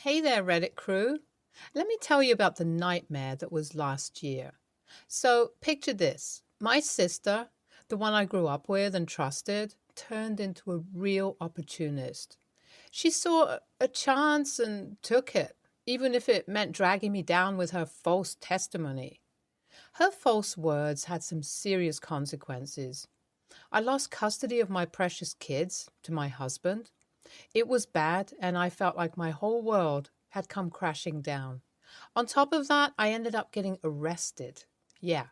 Hey there, Reddit crew. Let me tell you about the nightmare that was last year. So, picture this. My sister, the one I grew up with and trusted, turned into a real opportunist. She saw a chance and took it, even if it meant dragging me down with her false testimony. Her false words had some serious consequences. I lost custody of my precious kids to my husband. It was bad, and I felt like my whole world had come crashing down. On top of that, I ended up getting arrested. Yeah,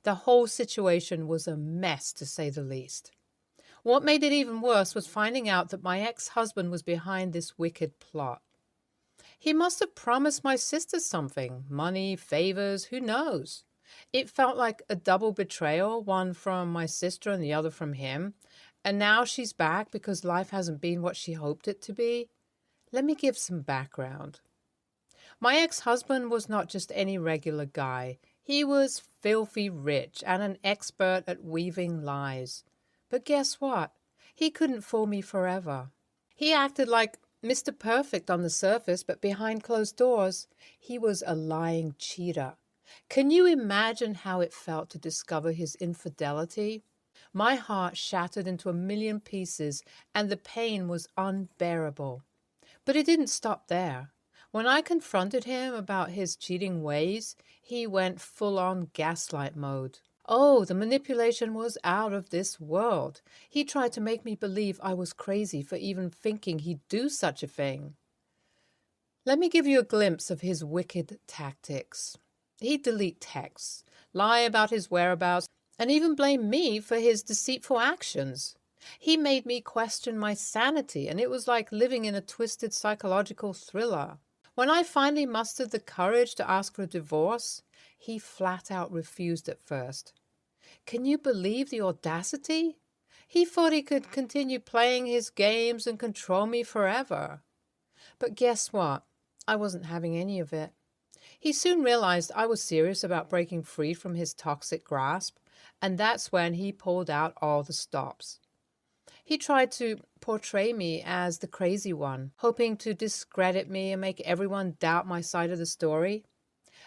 the whole situation was a mess, to say the least. What made it even worse was finding out that my ex-husband was behind this wicked plot. He must have promised my sister something, money, favors, who knows? It felt like a double betrayal, one from my sister and the other from him. And now she's back because life hasn't been what she hoped it to be. Let me give some background. My ex-husband was not just any regular guy. He was filthy rich and an expert at weaving lies. But guess what? He couldn't fool me forever. He acted like Mr. Perfect on the surface, but behind closed doors, he was a lying cheater. Can you imagine how it felt to discover his infidelity? My heart shattered into a million pieces, and the pain was unbearable. But it didn't stop there. When I confronted him about his cheating ways, he went full-on gaslight mode. Oh, the manipulation was out of this world. He tried to make me believe I was crazy for even thinking he'd do such a thing. Let me give you a glimpse of his wicked tactics. He'd delete texts, lie about his whereabouts, and even blame me for his deceitful actions. He made me question my sanity, and it was like living in a twisted psychological thriller. When I finally mustered the courage to ask for a divorce, he flat out refused at first. Can you believe the audacity? He thought he could continue playing his games and control me forever. But guess what? I wasn't having any of it. He soon realized I was serious about breaking free from his toxic grasp, and that's when he pulled out all the stops. He tried to portray me as the crazy one, hoping to discredit me and make everyone doubt my side of the story.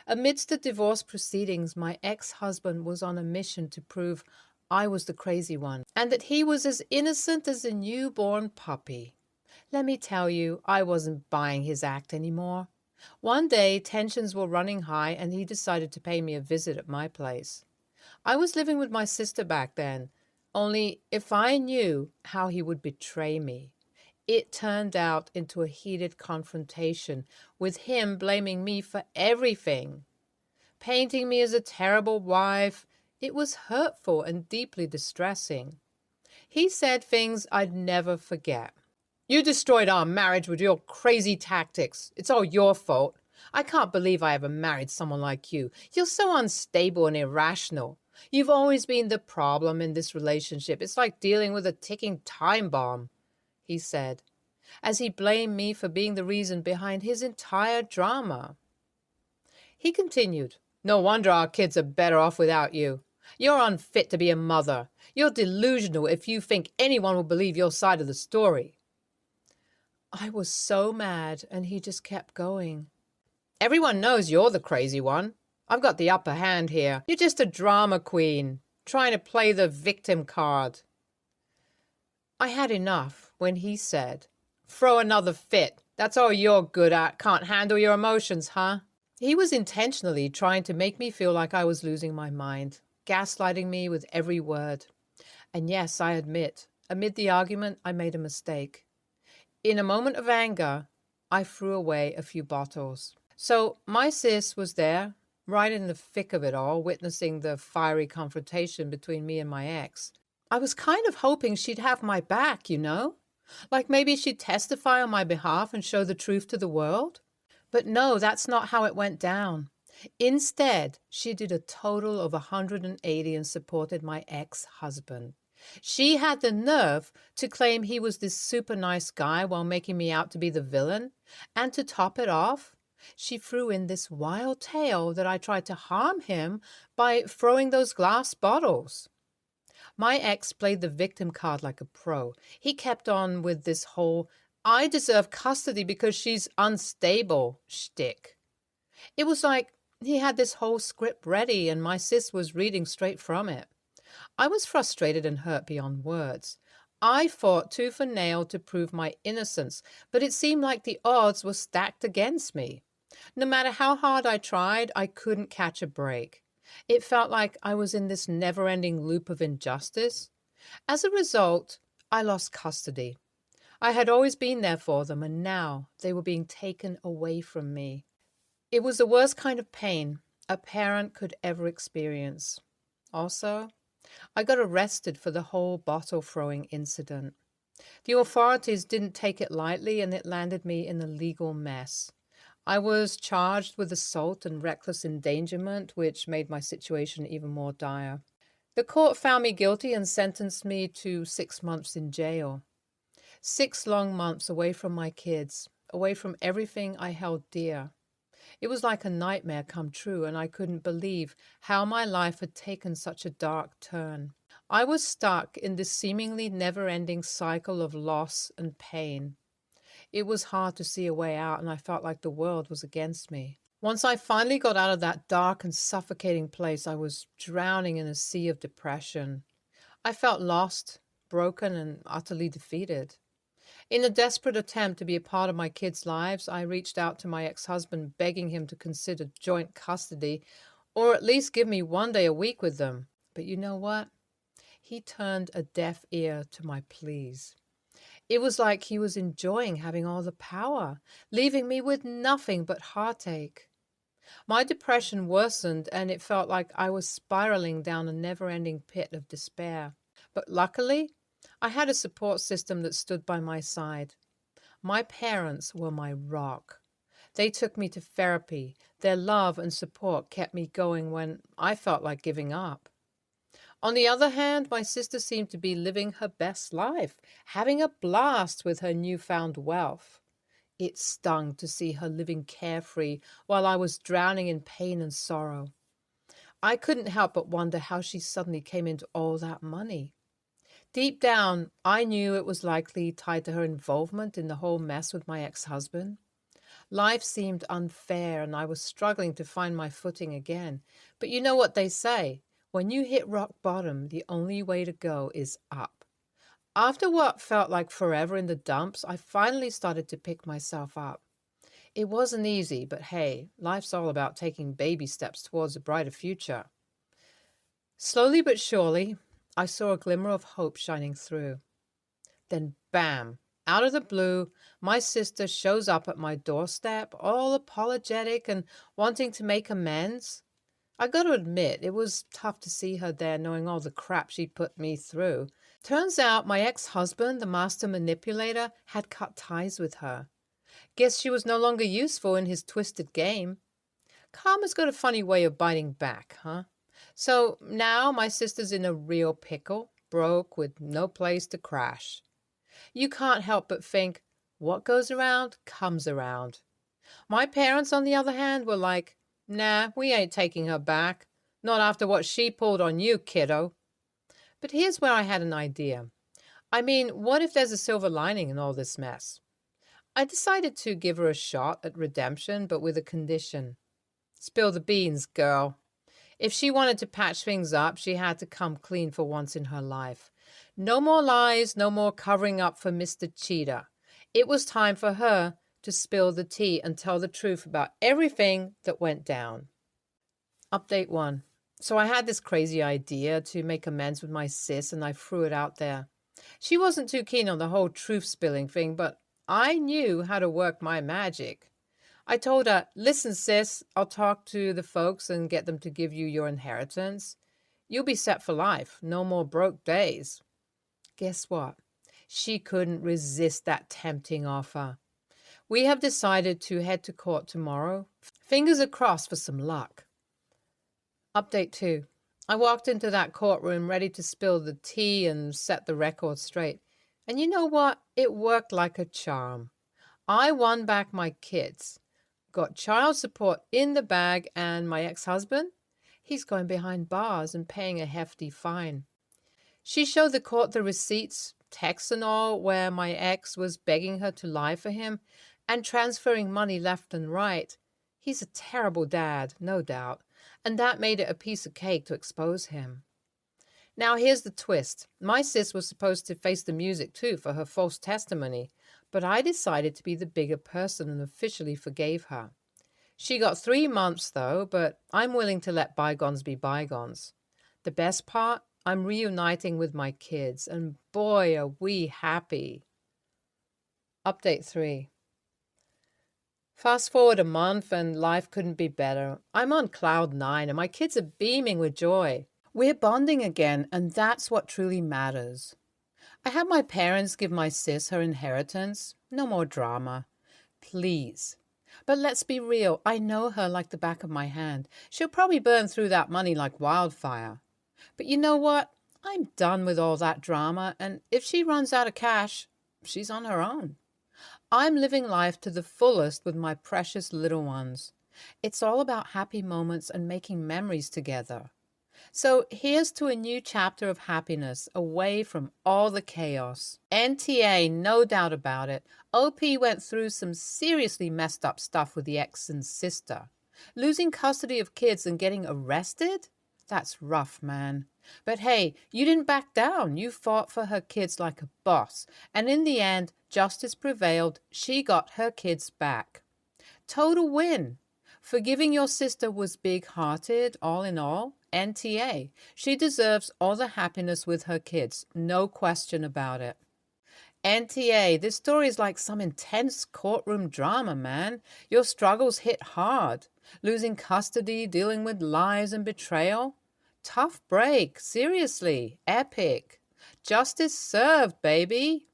Amidst the divorce proceedings, my ex-husband was on a mission to prove I was the crazy one, and that he was as innocent as a newborn puppy. Let me tell you, I wasn't buying his act anymore. One day, tensions were running high, and he decided to pay me a visit at my place. I was living with my sister back then, only if I knew how he would betray me. It turned out into a heated confrontation, with him blaming me for everything, painting me as a terrible wife. It was hurtful and deeply distressing. He said things I'd never forget. You destroyed our marriage with your crazy tactics. It's all your fault. I can't believe I ever married someone like you. You're so unstable and irrational. You've always been the problem in this relationship. It's like dealing with a ticking time bomb, he said, as he blamed me for being the reason behind his entire drama. He continued, "No wonder our kids are better off without you. You're unfit to be a mother. You're delusional if you think anyone will believe your side of the story." I was so mad, and he just kept going. "Everyone knows you're the crazy one. I've got the upper hand here. You're just a drama queen, trying to play the victim card." I had enough when he said, "Throw another fit. That's all you're good at. Can't handle your emotions, huh?" He was intentionally trying to make me feel like I was losing my mind, gaslighting me with every word. And yes, I admit, amid the argument, I made a mistake. In a moment of anger, I threw away a few bottles. So my sis was there, right in the thick of it all, witnessing the fiery confrontation between me and my ex. I was kind of hoping she'd have my back, you know? Like maybe she'd testify on my behalf and show the truth to the world. But no, that's not how it went down. Instead, she did a total of 180 and supported my ex-husband. She had the nerve to claim he was this super nice guy while making me out to be the villain. And to top it off, she threw in this wild tale that I tried to harm him by throwing those glass bottles. My ex played the victim card like a pro. He kept on with this whole I deserve custody because she's unstable shtick. It was like he had this whole script ready and my sis was reading straight from it. I was frustrated and hurt beyond words. I fought tooth and nail to prove my innocence, but it seemed like the odds were stacked against me. No matter how hard I tried, I couldn't catch a break. It felt like I was in this never ending loop of injustice. As a result, I lost custody. I had always been there for them, and now they were being taken away from me. It was the worst kind of pain a parent could ever experience. Also, I got arrested for the whole bottle throwing incident. The authorities didn't take it lightly, and it landed me in a legal mess. I was charged with assault and reckless endangerment, which made my situation even more dire. The court found me guilty and sentenced me to 6 months in jail. 6 long months away from my kids, away from everything I held dear. It was like a nightmare come true, and I couldn't believe how my life had taken such a dark turn. I was stuck in this seemingly never-ending cycle of loss and pain. It was hard to see a way out, and I felt like the world was against me. Once I finally got out of that dark and suffocating place, I was drowning in a sea of depression. I felt lost, broken, and utterly defeated. In a desperate attempt to be a part of my kids' lives, I reached out to my ex-husband, begging him to consider joint custody or at least give me one day a week with them. But you know what? He turned a deaf ear to my pleas. It was like he was enjoying having all the power, leaving me with nothing but heartache. My depression worsened, and it felt like I was spiraling down a never-ending pit of despair. But luckily, I had a support system that stood by my side. My parents were my rock. They took me to therapy. Their love and support kept me going when I felt like giving up. On the other hand, my sister seemed to be living her best life, having a blast with her newfound wealth. It stung to see her living carefree while I was drowning in pain and sorrow. I couldn't help but wonder how she suddenly came into all that money. Deep down, I knew it was likely tied to her involvement in the whole mess with my ex-husband. Life seemed unfair, and I was struggling to find my footing again. But you know what they say, when you hit rock bottom, the only way to go is up. After what felt like forever in the dumps, I finally started to pick myself up. It wasn't easy, but hey, life's all about taking baby steps towards a brighter future. Slowly but surely, I saw a glimmer of hope shining through. Then bam, out of the blue, my sister shows up at my doorstep, all apologetic and wanting to make amends. I got to admit, it was tough to see her there knowing all the crap she'd put me through. Turns out my ex-husband, the master manipulator, had cut ties with her. Guess she was no longer useful in his twisted game. Karma's got a funny way of biting back, huh? So now my sister's in a real pickle, broke with no place to crash. You can't help but think, what goes around comes around. My parents, on the other hand, were like, nah, we ain't taking her back. Not after what she pulled on you, kiddo. But here's where I had an idea. I mean, what if there's a silver lining in all this mess? I decided to give her a shot at redemption, but with a condition. Spill the beans, girl. If she wanted to patch things up, she had to come clean for once in her life. No more lies, no more covering up for Mr. Cheater. It was time for her to spill the tea and tell the truth about everything that went down. Update 1. So I had this crazy idea to make amends with my sis, and I threw it out there. She wasn't too keen on the whole truth-spilling thing, but I knew how to work my magic. I told her, listen, sis, I'll talk to the folks and get them to give you your inheritance. You'll be set for life. No more broke days. Guess what? She couldn't resist that tempting offer. We have decided to head to court tomorrow. Fingers are crossed for some luck. Update 2. I walked into that courtroom ready to spill the tea and set the record straight. And you know what? It worked like a charm. I won back my kids. Got child support in the bag, and my ex-husband? He's going behind bars and paying a hefty fine. She showed the court the receipts, texts and all where my ex was begging her to lie for him and transferring money left and right. He's a terrible dad, no doubt, and that made it a piece of cake to expose him. Now, here's the twist. My sis was supposed to face the music too for her false testimony, but I decided to be the bigger person and officially forgave her. She got 3 months, though, but I'm willing to let bygones be bygones. The best part? I'm reuniting with my kids, and boy, are we happy. Update 3. Fast forward a month, and life couldn't be better. I'm on cloud 9, and my kids are beaming with joy. We're bonding again, and that's what truly matters. I had my parents give my sis her inheritance. No more drama. Please. But let's be real, I know her like the back of my hand. She'll probably burn through that money like wildfire. But you know what? I'm done with all that drama, and if she runs out of cash, she's on her own. I'm living life to the fullest with my precious little ones. It's all about happy moments and making memories together. So here's to a new chapter of happiness away from all the chaos. NTA, no doubt about it. OP went through some seriously messed up stuff with the ex and sister. Losing custody of kids and getting arrested? That's rough, man. But hey, you didn't back down. You fought for her kids like a boss. And in the end, justice prevailed. She got her kids back. Total win. Forgiving your sister was big-hearted, all in all. NTA. She deserves all the happiness with her kids. No question about it. NTA, this story is like some intense courtroom drama, man. Your struggles hit hard. Losing custody, dealing with lies and betrayal. Tough break. Seriously. Epic. Justice served, baby.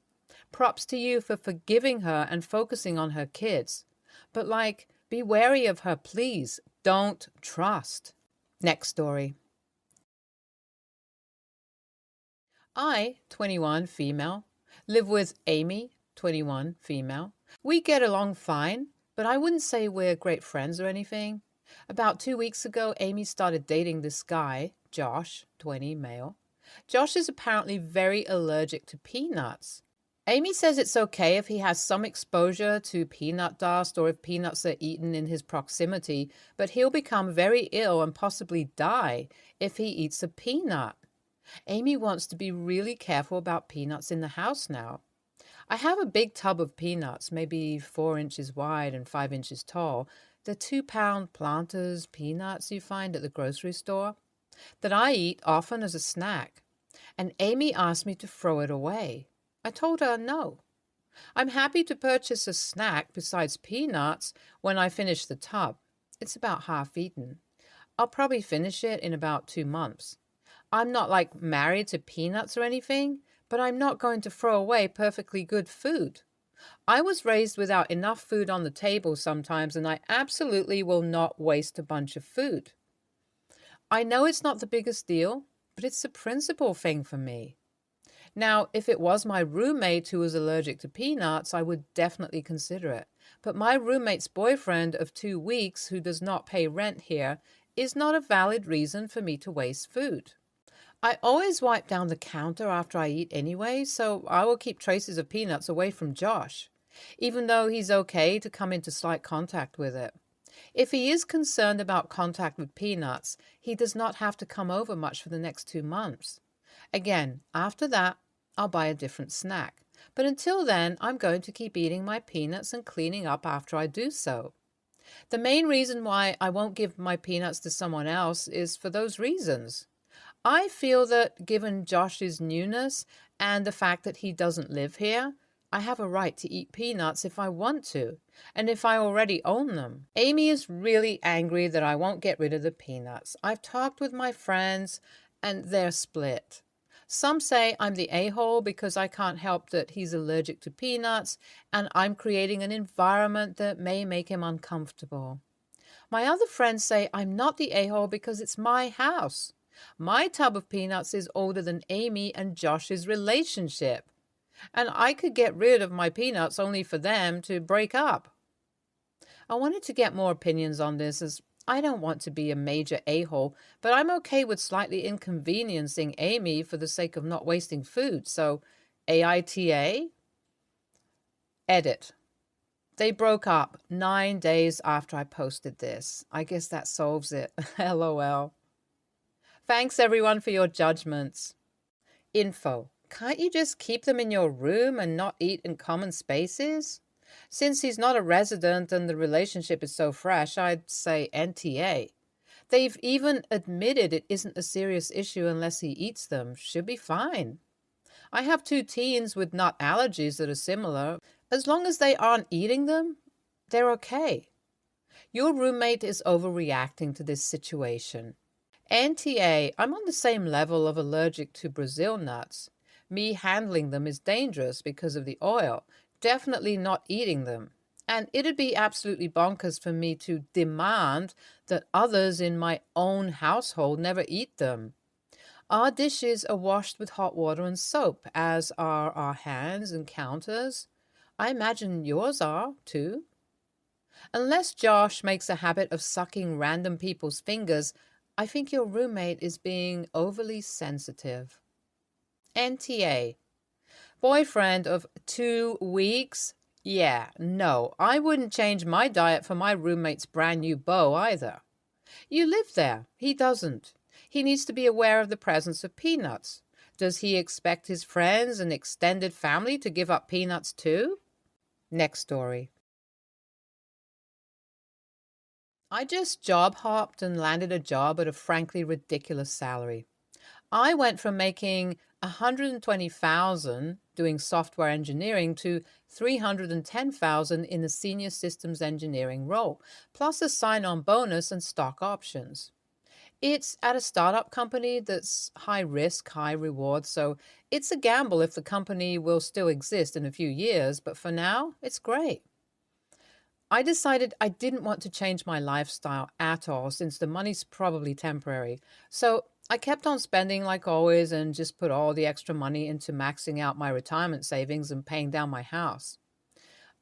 Props to you for forgiving her and focusing on her kids. But be wary of her, please. Don't trust. Next story. I, 21, female, live with Amy, 21, female. We get along fine, but I wouldn't say we're great friends or anything. About 2 weeks ago, Amy started dating this guy, Josh, 20, male. Josh is apparently very allergic to peanuts. Amy says it's okay if he has some exposure to peanut dust or if peanuts are eaten in his proximity, but he'll become very ill and possibly die if he eats a peanut. Amy wants to be really careful about peanuts in the house now. I have a big tub of peanuts, maybe 4 inches wide and 5 inches tall. They're 2-pound Planters peanuts you find at the grocery store that I eat often as a snack. And Amy asked me to throw it away. I told her no. I'm happy to purchase a snack besides peanuts when I finish the tub. It's about half eaten. I'll probably finish it in about 2 months. I'm not married to peanuts or anything, but I'm not going to throw away perfectly good food. I was raised without enough food on the table sometimes, and I absolutely will not waste a bunch of food. I know it's not the biggest deal, but it's a principal thing for me. Now, if it was my roommate who was allergic to peanuts, I would definitely consider it. But my roommate's boyfriend of 2 weeks, who does not pay rent here, is not a valid reason for me to waste food. I always wipe down the counter after I eat anyway, so I will keep traces of peanuts away from Josh, even though he's okay to come into slight contact with it. If he is concerned about contact with peanuts, he does not have to come over much for the next 2 months. Again, after that, I'll buy a different snack. But until then, I'm going to keep eating my peanuts and cleaning up after I do so. The main reason why I won't give my peanuts to someone else is for those reasons. I feel that given Josh's newness and the fact that he doesn't live here, I have a right to eat peanuts if I want to, and if I already own them. Amy is really angry that I won't get rid of the peanuts. I've talked with my friends, and they're split. Some say I'm the a-hole because I can't help that he's allergic to peanuts, and I'm creating an environment that may make him uncomfortable. My other friends say I'm not the a-hole because it's my house. My tub of peanuts is older than Amy and Josh's relationship, and I could get rid of my peanuts only for them to break up. I wanted to get more opinions on this, as I don't want to be a major a-hole, but I'm okay with slightly inconveniencing Amy for the sake of not wasting food. So AITA, edit. They broke up 9 days after I posted this. I guess that solves it. LOL. Thanks everyone for your judgments. Info. Can't you just keep them in your room and not eat in common spaces? Since he's not a resident and the relationship is so fresh, I'd say NTA. They've even admitted it isn't a serious issue unless he eats them. Should be fine. I have 2 teens with nut allergies that are similar. As long as they aren't eating them, they're okay. Your roommate is overreacting to this situation. NTA, I'm on the same level of allergic to Brazil nuts. Me handling them is dangerous because of the oil. Definitely not eating them. And it'd be absolutely bonkers for me to demand that others in my own household never eat them. Our dishes are washed with hot water and soap, as are our hands and counters. I imagine yours are, too. Unless Josh makes a habit of sucking random people's fingers, I think your roommate is being overly sensitive. NTA. Boyfriend of 2 weeks? Yeah, no, I wouldn't change my diet for my roommate's brand new beau either. You live there. He doesn't. He needs to be aware of the presence of peanuts. Does he expect his friends and extended family to give up peanuts too? Next story. I just job hopped and landed a job at a frankly ridiculous salary. I went from making $120,000 doing software engineering to $310,000 in a senior systems engineering role, plus a sign-on bonus and stock options. It's at a startup company that's high risk, high reward, so it's a gamble if the company will still exist in a few years, but for now, it's great. I decided I didn't want to change my lifestyle at all since the money's probably temporary. So I kept on spending like always and just put all the extra money into maxing out my retirement savings and paying down my house.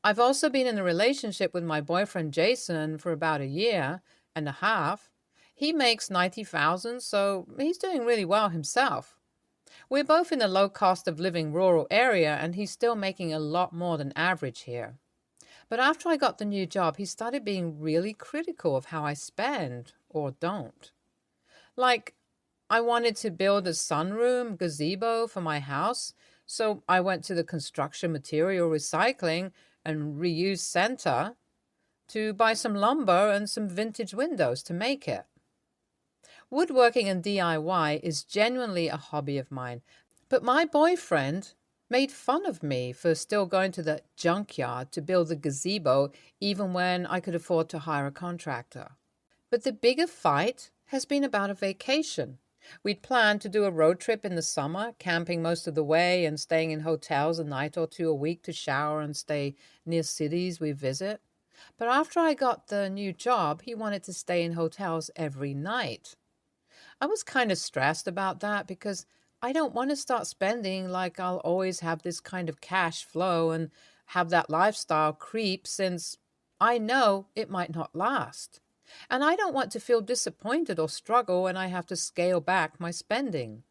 I've also been in a relationship with my boyfriend Jason for about 1.5 years. He makes 90,000, so he's doing really well himself. We're both in a low cost of living rural area and he's still making a lot more than average here. But after I got the new job, he started being really critical of how I spend or don't. Like, I wanted to build a sunroom gazebo for my house, so I went to the construction material recycling and reuse center to buy some lumber and some vintage windows to make it. Woodworking and DIY is genuinely a hobby of mine, but my boyfriend made fun of me for still going to the junkyard to build the gazebo even when I could afford to hire a contractor. But the bigger fight has been about a vacation. We'd planned to do a road trip in the summer, camping most of the way and staying in hotels a night or two a week to shower and stay near cities we visit. But after I got the new job, he wanted to stay in hotels every night. I was kind of stressed about that because I don't want to start spending like I'll always have this kind of cash flow and have that lifestyle creep since I know it might not last. And I don't want to feel disappointed or struggle when I have to scale back my spending.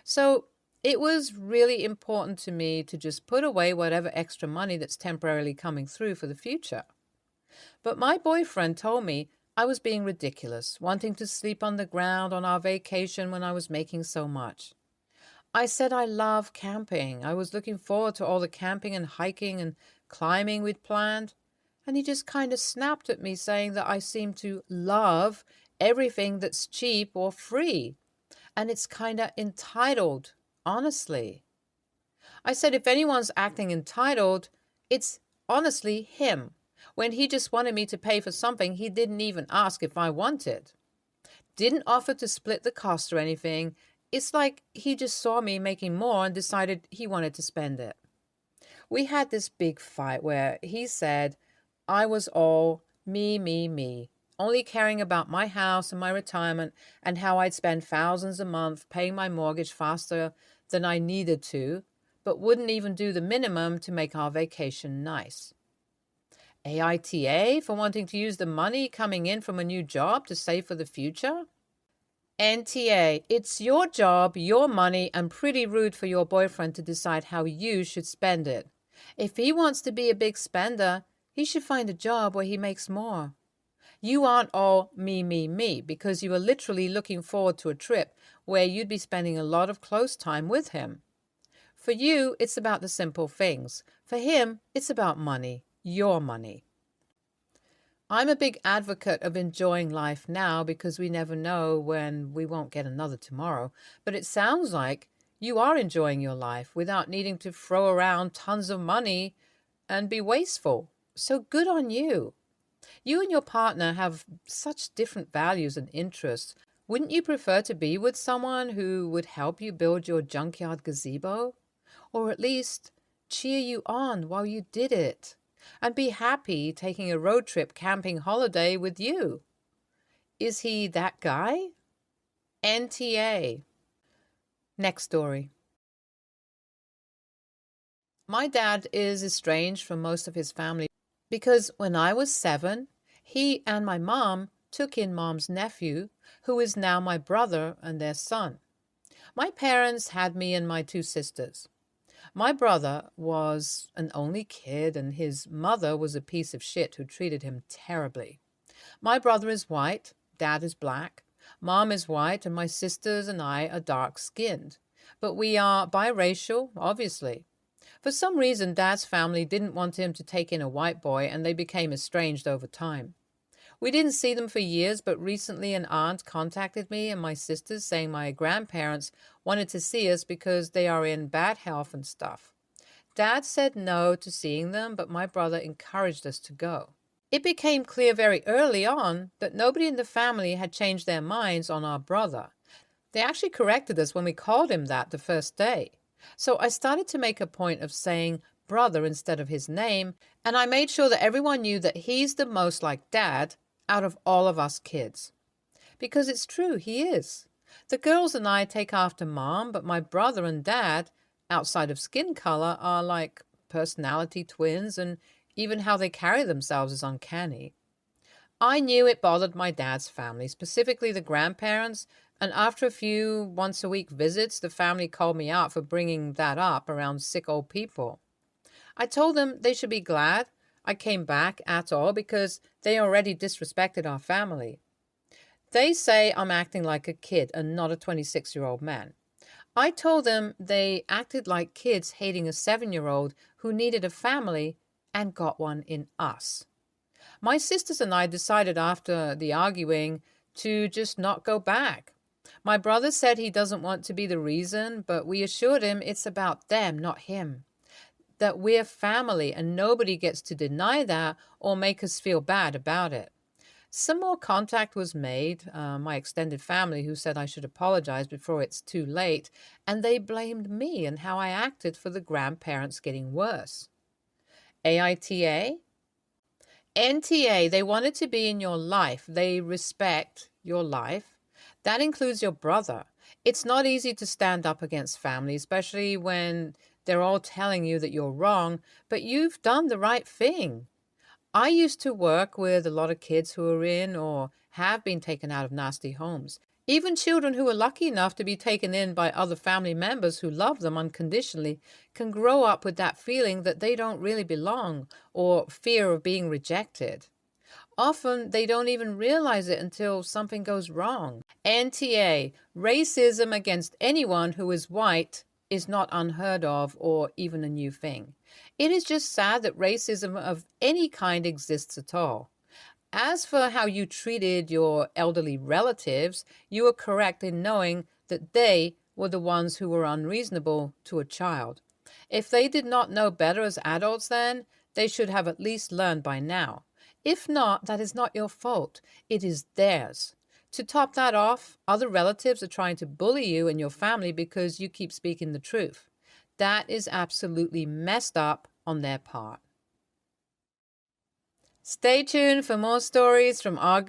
So it was really important to me to just put away whatever extra money that's temporarily coming through for the future. But my boyfriend told me I was being ridiculous, wanting to sleep on the ground on our vacation when I was making so much. I said I love camping. I was looking forward to all the camping and hiking and climbing we'd planned. And he just kind of snapped at me saying that I seem to love everything that's cheap or free. And it's kind of entitled, honestly. I said if anyone's acting entitled, it's honestly him. When he just wanted me to pay for something he didn't even ask if I wanted. Didn't offer to split the cost or anything. It's like he just saw me making more and decided he wanted to spend it. We had this big fight where he said I was all me, only caring about my house and my retirement and how I'd spend thousands a month paying my mortgage faster than I needed to, but wouldn't even do the minimum to make our vacation nice. AITA for wanting to use the money coming in from a new job to save for the future? NTA, it's your job, your money, and pretty rude for your boyfriend to decide how you should spend it. If he wants to be a big spender, he should find a job where he makes more. You aren't all me, because you are literally looking forward to a trip where you'd be spending a lot of close time with him. For you, it's about the simple things. For him, it's about money, your money. I'm a big advocate of enjoying life now because we never know when we won't get another tomorrow. But it sounds like you are enjoying your life without needing to throw around tons of money and be wasteful. So good on you. You and your partner have such different values and interests. Wouldn't you prefer to be with someone who would help you build your junkyard gazebo? Or at least cheer you on while you did it? And be happy taking a road trip camping holiday with you? Is he that guy? NTA. Next story. My dad is estranged from most of his family because when I was 7, he and my mom took in mom's nephew, who is now my brother and their son. My parents had me and my 2 sisters. My brother was an only kid, and his mother was a piece of shit who treated him terribly. My brother is white, dad is black, mom is white, and my sisters and I are dark-skinned. But we are biracial, obviously. For some reason, dad's family didn't want him to take in a white boy, and they became estranged over time. We didn't see them for years, but recently an aunt contacted me and my sisters saying my grandparents wanted to see us because they are in bad health and stuff. Dad said no to seeing them, but my brother encouraged us to go. It became clear very early on that nobody in the family had changed their minds on our brother. They actually corrected us when we called him that the first day. So I started to make a point of saying brother instead of his name, and I made sure that everyone knew that he's the most like Dad out of all of us kids. Because it's true, he is. The girls and I take after Mom, but my brother and Dad, outside of skin color, are like personality twins, and even how they carry themselves is uncanny. I knew it bothered my dad's family, specifically the grandparents, and after a few once-a-week visits, the family called me out for bringing that up around sick old people. I told them they should be glad I came back at all because they already disrespected our family. They say I'm acting like a kid and not a 26-year-old man. I told them they acted like kids hating a 7-year-old who needed a family and got one in us. My sisters and I decided after the arguing to just not go back. My brother said he doesn't want to be the reason, but we assured him it's about them, not him. That we're family and nobody gets to deny that or make us feel bad about it. Some more contact was made, my extended family who said I should apologize before it's too late, and they blamed me and how I acted for the grandparents getting worse. AITA? NTA, they wanted to be in your life. They respect your life. That includes your brother. It's not easy to stand up against family, especially when they're all telling you that you're wrong, but you've done the right thing. I used to work with a lot of kids who are in or have been taken out of nasty homes. Even children who are lucky enough to be taken in by other family members who love them unconditionally can grow up with that feeling that they don't really belong or fear of being rejected. Often they don't even realize it until something goes wrong. NTA, racism against anyone who is white is not unheard of or even a new thing. It is just sad that racism of any kind exists at all. As for how you treated your elderly relatives, you are correct in knowing that they were the ones who were unreasonable to a child. If they did not know better as adults then, they should have at least learned by now. If not, that is not your fault. It is theirs. To top that off, other relatives are trying to bully you and your family because you keep speaking the truth. That is absolutely messed up on their part. Stay tuned for more stories from our